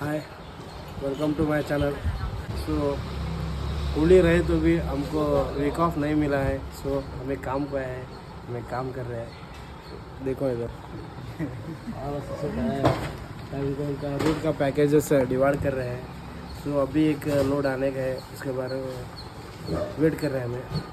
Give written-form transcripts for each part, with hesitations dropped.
Hi, welcome to my channel. So Holi रहे तो भी हमको वीक ऑफ नहीं मिला है। सो हमें काम पे है, हमें काम कर रहे हैं। देखो इधर और सबसे पहले हमको उनका रूट का पैकेजेस डिवाइड कर रहे हैं। सो अभी एक लोड आने का है, उसके बारे में वेट कर रहे हैं हमें।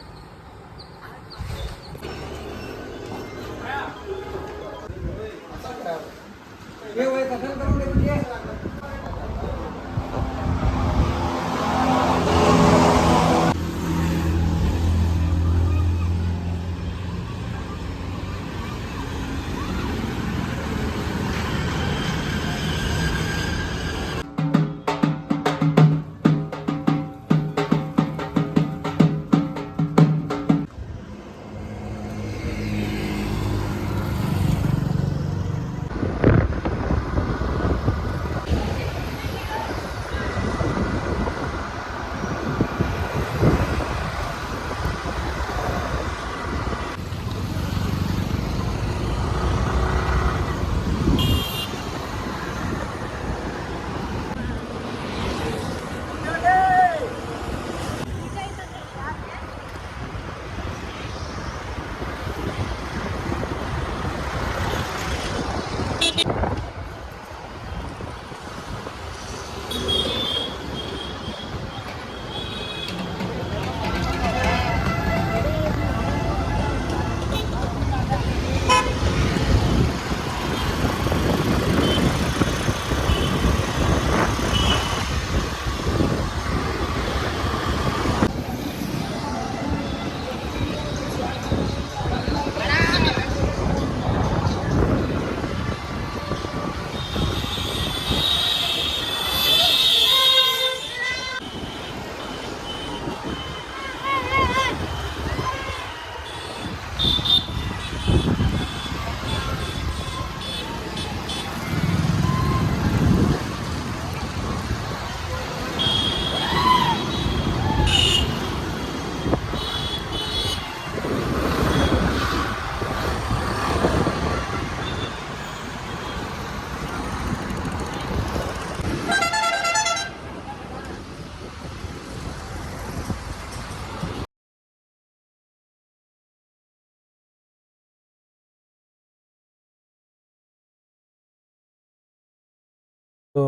ಸೊ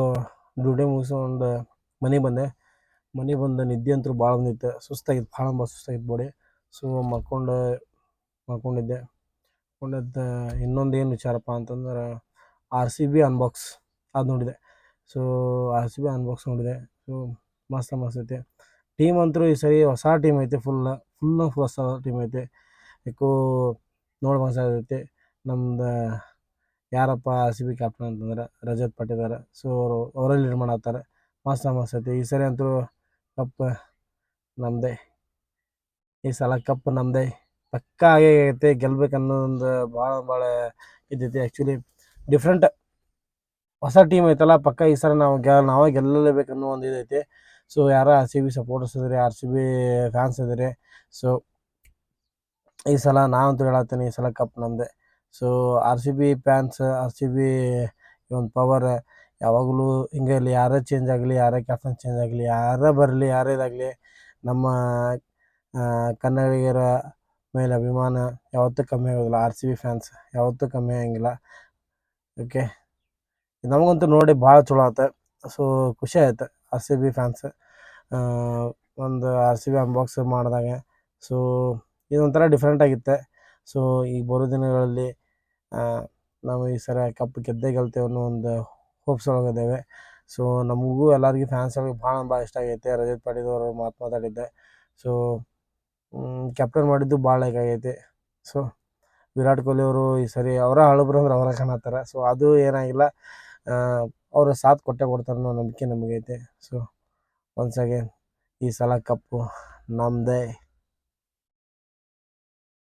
ಡ್ಯೂಟಿ ಮುಗಿಸ್ಕೊಂಡು ಮನೆಗೆ ಬಂದೆ. ಮನೆಗೆ ಬಂದು ನಿದ್ದೆ ಅಂತೂ ಭಾಳ ಬಂದಿತ್ತು, ಸುಸ್ತಾಗಿತ್ತು, ಭಾಳ ಸುಸ್ತಾಗಿತ್ತು ಬಾಡಿ. ಸೊ ಮಲ್ಕೊಂಡಿದ್ದೆ. ಇನ್ನೊಂದು ಏನು ವಿಚಾರಪ್ಪ ಅಂತಂದ್ರೆ ಆರ್ ಸಿ ಬಿ ಅನ್ಬಾಕ್ಸ್ ಅದು ನೋಡಿದೆ. So R C B unbox ನೋಡಿದೆ. ಸೊ ಮಸ್ತ್ ಐತೆ. ಟೀಮ್ ಅಂತೂ ಈ ಸರಿ ಹೊಸ ಟೀಮ್ ಐತೆ, ಫುಲ್ ಹೊಸ ಟೀಮ್ ಐತೆ. ಯಾಕೋ ನೋಡಿ ಮಸ್ತ್ ನಮ್ದು ಯಾರಪ್ಪ ಆರ್ ಸಿ ಬಿ ಕ್ಯಾಪ್ಟನ್ ಅಂತಂದ್ರೆ ರಜತ್ ಪಾಟಿದಾರ್. ಸೊ ಅವರೇ ಲೀಡ್ ಮಾಡತ್ತಾರೆ. ಮಸ್ತ್ ಐತಿ. ಈ ಸರಿ ಅಂತೂ ಕಪ್ ನಮ್ಮದೇ. ಈ ಸಲ ಕಪ್ ನಮ್ಮದೇ ಪಕ್ಕ ಆಗೇ ಆಗೈತೆ. ಗೆಲ್ಬೇಕನ್ನೋದೊಂದು ಭಾಳ ಇದೈತಿ. ಆ್ಯಕ್ಚುಲಿ ಡಿಫ್ರೆಂಟ್ ಹೊಸ ಟೀಮ್ ಐತಲ್ಲ, ಪಕ್ಕ ಈ ಸಲ ನಾವೇ ಗೆಲ್ಲಲೇಬೇಕನ್ನೋ ಒಂದು ಇದೈತಿ. ಸೊ ಯಾರೋ ಆರ್ ಸಿ ಬಿ ಸಪೋರ್ಟರ್ಸ್ ಇದ್ರಿ, ಆರ್ ಸಿ ಬಿ ಫ್ಯಾನ್ಸ್ ಇದ್ರಿ, ಸೊ ಈ ಸಲ ನಾವಂತೂ ಹೇಳತ್ತೀನಿ, ಈ ಸಲ ಕಪ್ ನಮ್ಮದೇ. So R C B fans, R C B ಒಂದು ಪವರ್ ಯಾವಾಗಲೂ ಹಿಂಗೆ ಇರಲಿ. ಯಾರೇ ಚೇಂಜ್ ಆಗಲಿ, ಯಾರೇ ಕ್ಯಾಪ್ಟನ್ ಚೇಂಜ್ ಆಗಲಿ, ಯಾರೇ ಬರಲಿ, ಯಾರೇ ಇದಾಗಲಿ, ನಮ್ಮ ಕನ್ನಡಿಗರ ಮೇಲೆ ಅಭಿಮಾನ ಯಾವತ್ತೂ ಕಮ್ಮಿ ಆಗೋದಿಲ್ಲ. ಆರ್ ಸಿ ಬಿ ಫ್ಯಾನ್ಸ್ ಯಾವತ್ತೂ ಕಮ್ಮಿ ಆಗಂಗಿಲ್ಲ. ಓಕೆ, ನಮಗಂತೂ ನೋಡಿ ಭಾಳ ಚಲೋ ಆಯ್ತು. ಸೊ ಖುಷಿ ಆಯ್ತು ಆರ್ ಸಿ ಬಿ ಫ್ಯಾನ್ಸ್ ಒಂದು ಆರ್ ಸಿ ಬಿ ಅನ್ಬಾಕ್ಸ್ ಮಾಡಿದಾಗ. ಸೊ ಇದೊಂಥರ ಡಿಫ್ರೆಂಟ್ ಆಗಿತ್ತು. ಸೊ ಈಗ ಬರೋ ದಿನಗಳಲ್ಲಿ ನಾವು ಈ ಸಲ ಕಪ್ ಗೆಲ್ತೇವೆ ಅನ್ನೋ ಒಂದು ಹೋಪ್ಸ್ ಒಳಗಿದ್ದೇವೆ. ಸೊ ನಮಗೂ ಎಲ್ಲರಿಗೂ ಫ್ಯಾನ್ಸ್ಗಳಿಗೆ ಭಾಳ ಇಷ್ಟ ಆಗೈತೆ. ರಜತ್ ಪಾಟಿದಾರ್ ಅವರು ಮಾತಾಡಿದ್ದೆ. ಸೊ ಕ್ಯಾಪ್ಟನ್ ಮಾಡಿದ್ದು ಭಾಳ ಆಗೈತೆ. ಸೊ ವಿರಾಟ್ ಕೊಹ್ಲಿ ಅವರು ಈ ಸರಿ ಅವರ ಹಳಬ್ರು ಅಂದ್ರೆ ಅವರ ಕಾಣತ್ತಾರೆ. ಸೊ ಅದು ಏನಾಗಿಲ್ಲ, ಅವರು ಸಾಥ್ ಕೊಡ್ತಾರೆ ಅನ್ನೋ ನಂಬಿಕೆ ನಮಗೈತೆ. ಸೊ ಒನ್ಸ್ ಅಗೇನ್ ಈ ಸಲ ಕಪ್ಪು ನಮ್ಮದೇ.